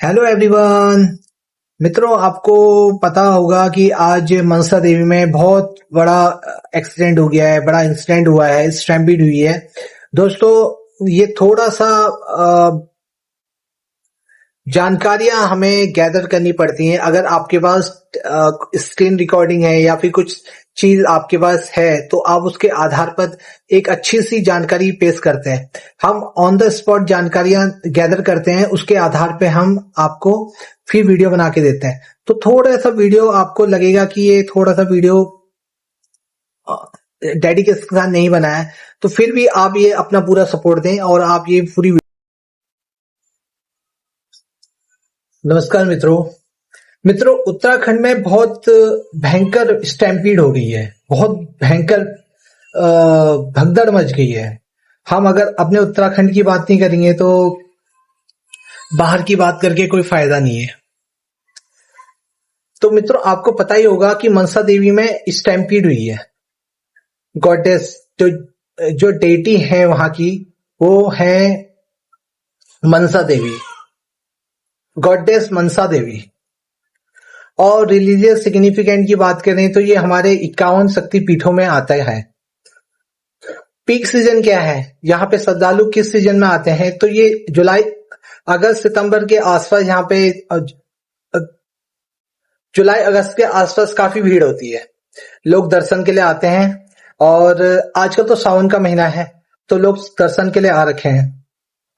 Hello everyone. मित्रों, आपको पता होगा कि आज मनसा देवी में बहुत बड़ा एक्सीडेंट हो गया है, बड़ा इंसिडेंट हुआ है, स्टैम्पीड हुई है। दोस्तों, ये थोड़ा सा जानकारियां हमें गैदर करनी पड़ती हैं। अगर आपके पास स्क्रीन रिकॉर्डिंग है या फिर कुछ चीज आपके पास है तो आप उसके आधार पर एक अच्छी सी जानकारी पेश करते हैं। हम ऑन द स्पॉट जानकारियां गैदर करते हैं, उसके आधार पे हम आपको फिर वीडियो बना के देते हैं। तो थोड़ा सा वीडियो आपको लगेगा कि ये थोड़ा सा वीडियो डेडिकेशन के साथ नहीं बना है, तो फिर भी आप ये अपना पूरा सपोर्ट दें और आप ये पूरी। नमस्कार मित्रों, उत्तराखंड में बहुत भयंकर स्टैम्पीड हो गई है, बहुत भयंकर भगदड़ मच गई है। हम अगर अपने उत्तराखंड की बात नहीं करेंगे तो बाहर की बात करके कोई फायदा नहीं है। तो मित्रों, आपको पता ही होगा कि मनसा देवी में स्टैम्पीड हुई है। गॉडेस जो डेटी है वहां की, वो है मनसा देवी, गॉडेस मनसा देवी। और रिलीजियस सिग्निफिकेंट की बात करें तो ये हमारे 51 शक्तिपीठों में आता है। पीक सीजन क्या है, यहाँ पे श्रद्धालु किस सीजन में आते हैं, तो ये जुलाई अगस्त सितंबर के आसपास, यहाँ पे जुलाई अगस्त के आसपास काफी भीड़ होती है। लोग दर्शन के लिए आते हैं और आजकल तो सावन का महीना है तो लोग दर्शन के लिए आ रखे हैं।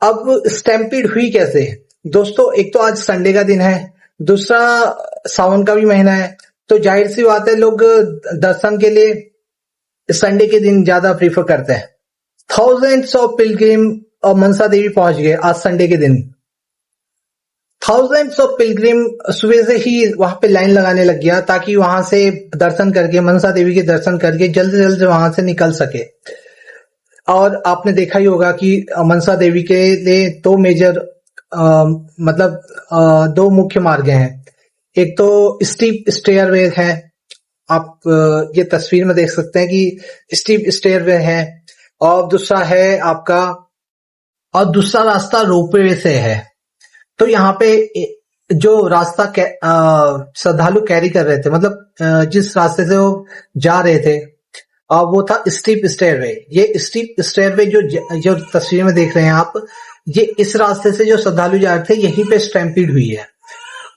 अब स्टैम्पीड हुई कैसे? दोस्तों, एक तो आज संडे का दिन है, दूसरा सावन का भी महीना है, तो जाहिर सी बात है लोग दर्शन के लिए संडे के दिन ज्यादा प्रीफर करते हैं। थाउजेंड्स ऑफ पिलग्रिम और मनसा देवी पहुंच गए आज संडे के दिन। थाउजेंड्स ऑफ पिलग्रिम सुबह से ही वहां पे लाइन लगाने लग गया ताकि वहां से दर्शन करके, मनसा देवी के दर्शन करके जल्द से जल्द वहां से निकल सके। और आपने देखा ही होगा कि मनसा देवी के लिए दो मेजर दो मुख्य मार्ग हैं। एक तो स्टीप स्टेयरवे है, आप ये तस्वीर में देख सकते हैं कि स्टीप स्टेयरवे है, और दूसरा रास्ता रोपवे से है। तो यहाँ पे जो रास्ता श्रद्धालु कैरी कर रहे थे, मतलब जिस रास्ते से वो जा रहे थे, वो था स्टीप स्टेयरवे। ये स्टीप स्टेयरवे जो तस्वीर में देख रहे हैं आप, ये इस रास्ते से जो श्रद्धालु जा रहे थे, यहीं पे स्टैम्पीड हुई है।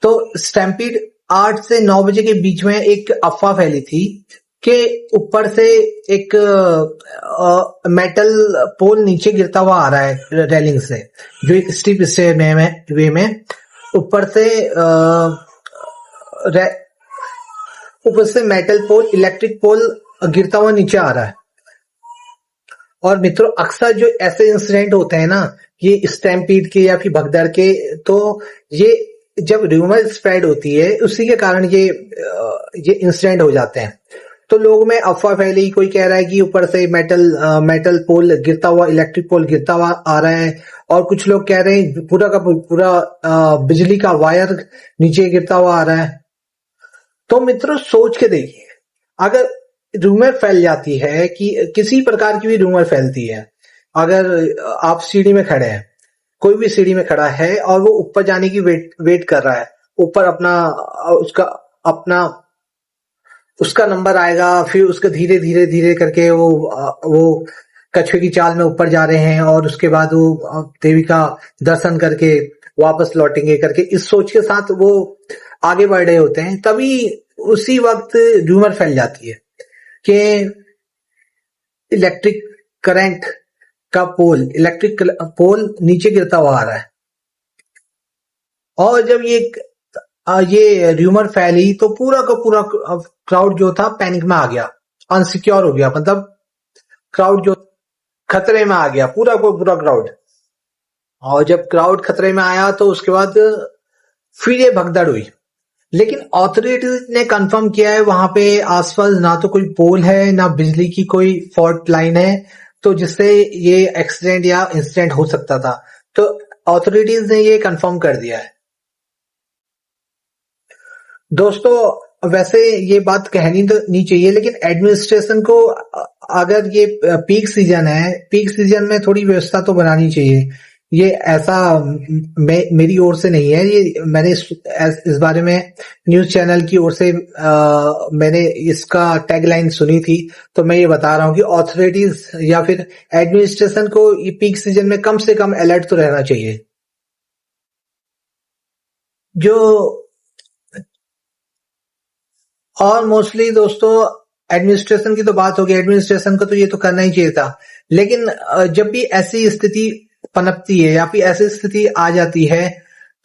तो स्टैम्पीड 8 से 9 बजे के बीच में एक अफवाह फैली थी कि ऊपर से एक मेटल पोल नीचे गिरता हुआ आ रहा है रेलिंग से, जो एक स्टीप स्टेयरवे में ऊपर से मेटल पोल, इलेक्ट्रिक पोल गिरता हुआ नीचे आ रहा है। और मित्रों, अक्सर जो ऐसे इंसिडेंट होते हैं ना, ये स्टैम्पीड के या फिर भगदड़ के, तो ये जब र्यूमर स्प्रेड होती है उसी के कारण ये इंसिडेंट हो जाते हैं। तो लोगों में अफवाह फैली, कोई कह रहा है कि ऊपर से मेटल पोल गिरता हुआ, इलेक्ट्रिक पोल गिरता हुआ आ रहा है, और कुछ लोग कह रहे हैं पूरा का पूरा बिजली का वायर नीचे गिरता हुआ आ रहा है। तो मित्रों, सोच के देखिए, अगर रूमर फैल जाती है, कि किसी प्रकार की भी रूमर फैलती है, अगर आप सीढ़ी में खड़े हैं, कोई भी सीढ़ी में खड़ा है और वो ऊपर जाने की वेट कर रहा है, ऊपर उसका नंबर आएगा, फिर उसके धीरे धीरे धीरे करके वो कछुए की चाल में ऊपर जा रहे हैं, और उसके बाद वो देवी का दर्शन करके वापस लौटेंगे करके, इस सोच के साथ वो आगे बढ़ रहे होते हैं। तभी उसी वक्त रूमर फैल जाती है कि इलेक्ट्रिक पोल नीचे गिरता हुआ आ रहा है। और जब ये र्यूमर फैली तो पूरा का पूरा क्राउड जो था पैनिक में आ गया, अनसिक्योर हो गया, मतलब क्राउड जो खतरे में आ गया, पूरा को पूरा क्राउड। और जब क्राउड खतरे में आया तो उसके बाद फिर ये भगदड़ हुई। लेकिन अथॉरिटीज ने कंफर्म किया है वहां पे आसपास ना तो कोई पोल है, ना बिजली की कोई फॉल्ट लाइन है, तो जिससे ये एक्सीडेंट या इंसिडेंट हो सकता था। तो अथॉरिटीज ने ये कंफर्म कर दिया है। दोस्तों, वैसे ये बात कहनी तो नहीं चाहिए, लेकिन एडमिनिस्ट्रेशन को अगर ये पीक सीजन है, पीक सीजन में थोड़ी व्यवस्था तो बनानी चाहिए ये ऐसा मेरी ओर से नहीं है, ये मैंने इस बारे में न्यूज चैनल की ओर से मैंने इसका टैगलाइन सुनी थी, तो मैं ये बता रहा हूँ कि ऑथोरिटीज या फिर एडमिनिस्ट्रेशन को ये पीक सीजन में कम से कम अलर्ट तो रहना चाहिए। जो और मोस्टली दोस्तों एडमिनिस्ट्रेशन की तो बात होगी, एडमिनिस्ट्रेशन को तो ये तो करना ही चाहिए था, लेकिन जब भी ऐसी स्थिति पनपती है या फिर ऐसी स्थिति आ जाती है,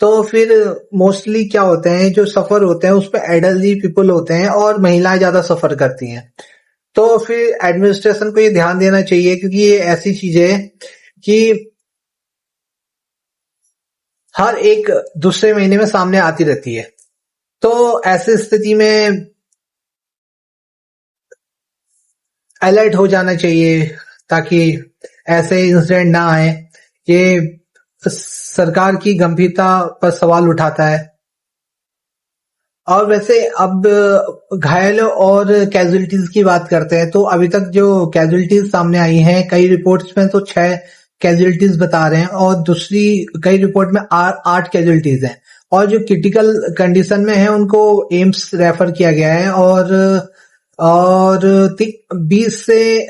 तो फिर मोस्टली क्या होते हैं, जो सफर होते हैं उसपे एडल्टरी पीपल होते हैं और महिलाएं ज्यादा सफर करती हैं। तो फिर एडमिनिस्ट्रेशन को ये ध्यान देना चाहिए, क्योंकि ये ऐसी चीज है कि हर एक दूसरे महीने में सामने आती रहती है। तो ऐसी स्थिति में अलर्ट हो जाना चाहिए ताकि ऐसे इंसिडेंट ना आए। ये सरकार की गंभीरता पर सवाल उठाता है। और वैसे अब घायलों और कैजुअलिटीज की बात करते हैं, तो अभी तक जो कैजुअलिटीज सामने आई हैं, कई रिपोर्ट्स में तो 6 कैजुअलिटीज बता रहे हैं और दूसरी कई रिपोर्ट में 8 कैजुअलिटीज हैं, और जो क्रिटिकल कंडीशन में है उनको एम्स रेफर किया गया है, और 20 से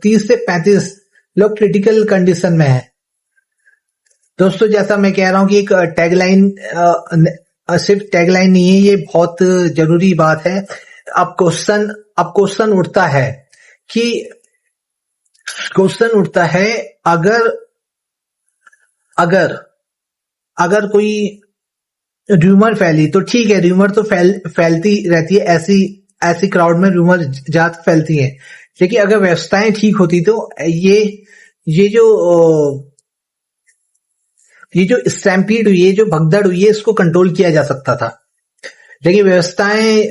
30 से 35 लोग क्रिटिकल कंडीशन में है। दोस्तों जैसा मैं कह रहा हूं कि एक टैगलाइन सिर्फ टैगलाइन नहीं है, ये बहुत जरूरी बात है। अब क्वेश्चन उठता है कि अगर कोई र्यूमर फैली तो ठीक है, र्यूमर तो फैलती रहती है, ऐसी क्राउड में र्यूमर ज्यादा फैलती है, लेकिन अगर व्यवस्थाएं ठीक होती तो ये जो स्टैम्पीड हुई है, जो भगदड़ हुई है, इसको कंट्रोल किया जा सकता था। लेकिन व्यवस्थाएं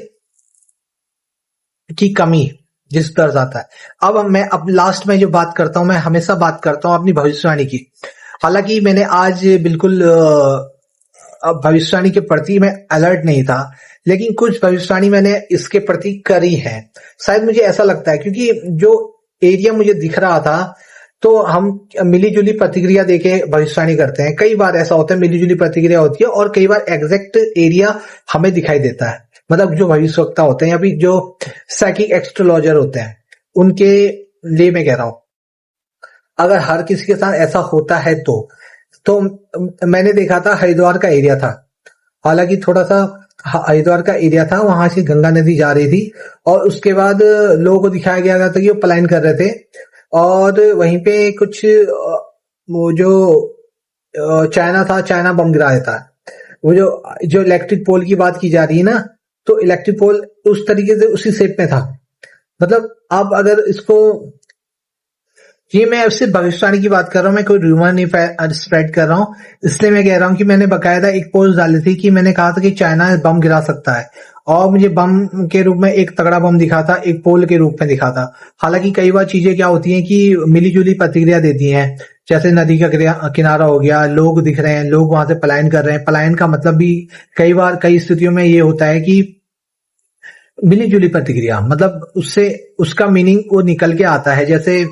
की कमी जिस तरह आता है। अब लास्ट में जो बात करता हूं, मैं हमेशा बात करता हूं अपनी भविष्यवाणी की। हालांकि मैंने आज बिल्कुल भविष्यवाणी के प्रति मैं अलर्ट नहीं था, लेकिन कुछ भविष्यवाणी मैंने इसके प्रति करी है। शायद मुझे ऐसा लगता है, क्योंकि जो एरिया मुझे दिख रहा था, तो हम मिलीजुली प्रतिक्रिया देके भविष्यवाणी करते हैं। कई बार ऐसा होता है, मिलीजुली प्रतिक्रिया होती है, और कई बार एग्जैक्ट एरिया हमें दिखाई देता है। मतलब जो भविष्यवक्ता होते हैं या फिर जो साइकिक एस्ट्रोलॉजर होते हैं, उनके लिए मैं कह रहा हूं, अगर हर किसी के साथ ऐसा होता है तो मैंने देखा था हरिद्वार का एरिया था। हालांकि थोड़ा सा हरिद्वार का एरिया था, वहां से गंगा नदी जा रही थी, और उसके बाद लोगों को दिखाया गया था कि वो पलायन कर रहे थे, और वहीं पे कुछ वो जो चाइना था, चाइना बम गिरा देता है। वो जो इलेक्ट्रिक पोल की बात की जा रही है ना, तो इलेक्ट्रिक पोल उस तरीके से उसी शेप में था। मतलब आप अगर इसको, ये मैं सिर्फ भविष्यवाणी की बात कर रहा हूँ, मैं कोई रूमर नहीं स्प्रेड कर रहा हूँ। इसलिए मैं कह रहा हूँ कि मैंने बकायदा एक पोस्ट डाली थी कि मैंने कहा था कि चाइना बम गिरा सकता है, और मुझे बम के रूप में एक तगड़ा बम दिखा था, एक पोल के रूप में दिखा था। हालांकि कई बार चीजें क्या होती हैं कि मिलीजुली प्रतिक्रिया देती हैं, जैसे नदी का किनारा हो गया, लोग दिख रहे हैं, लोग वहां से पलायन कर रहे हैं। पलायन का मतलब भी कई बार कई स्थितियों में ये होता है कि मिलीजुली प्रतिक्रिया, मतलब उससे उसका मीनिंग वो निकल के आता है। जैसे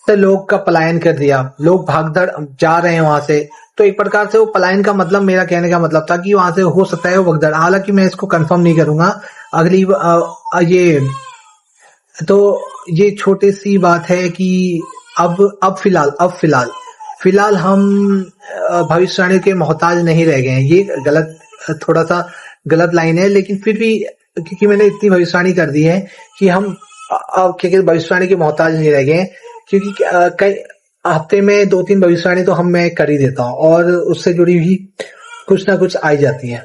लोग का पलायन कर दिया, लोग भागदड़ जा रहे हैं वहां से, तो एक प्रकार से वो पलायन का मतलब, मेरा कहने का मतलब था कि वहां से हो सकता है वो भगदड़। हालांकि मैं इसको कंफर्म नहीं करूंगा अगली ये छोटी सी बात है कि अब फिलहाल हम भविष्यवाणी के मोहताज नहीं रह गए हैं। ये थोड़ा सा गलत लाइन है, लेकिन फिर भी क्योंकि मैंने इतनी भविष्यवाणी कर दी है कि हम क्योंकि भविष्यवाणी के मोहताज नहीं रह गए, क्योंकि कई हफ्ते में 2-3 भविष्यवाणी तो मैं कर ही देता हूँ, और उससे जुड़ी भी कुछ ना कुछ आई जाती है।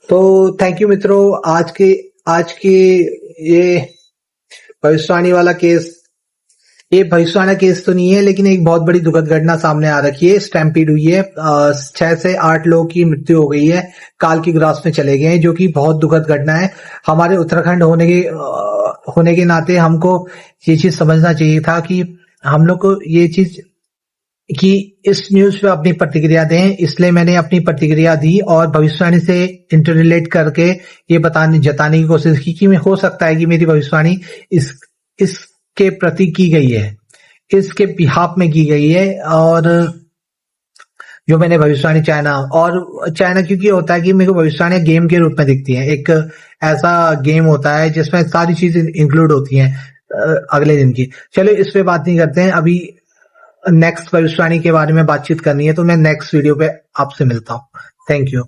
तो थैंक यू मित्रों, आज के ये भविष्यवाणी वाला केस, ये भविष्यवाणी केस तो नहीं है, लेकिन एक बहुत बड़ी दुखद घटना सामने आ रखी है। स्टैम्पीड हुई है, 6 से 8 लोगों की मृत्यु हो गई है, काल की ग्रास में चले गए हैं, जो कि बहुत दुखद घटना है। हमारे उत्तराखंड होने के नाते हमको ये चीज समझना चाहिए था कि हम लोग को ये चीज कि इस न्यूज पे अपनी प्रतिक्रिया दें। इसलिए मैंने अपनी प्रतिक्रिया दी और भविष्यवाणी से इंटररिलेट करके ये जताने की कोशिश की कि हो सकता है कि मेरी भविष्यवाणी इसके प्रति की गई है, इसके बिहाफ में की गई है। और जो मैंने भविष्यवाणी चाइना क्योंकि होता है कि मेरे को भविष्यवाणी गेम के रूप में दिखती है, एक ऐसा गेम होता है जिसमें सारी चीजें इंक्लूड होती हैं अगले दिन की। चलो इस पे बात नहीं करते हैं अभी, नेक्स्ट भविष्यवाणी के बारे में बातचीत करनी है तो मैं नेक्स्ट वीडियो पे आपसे मिलता हूँ। Thank you.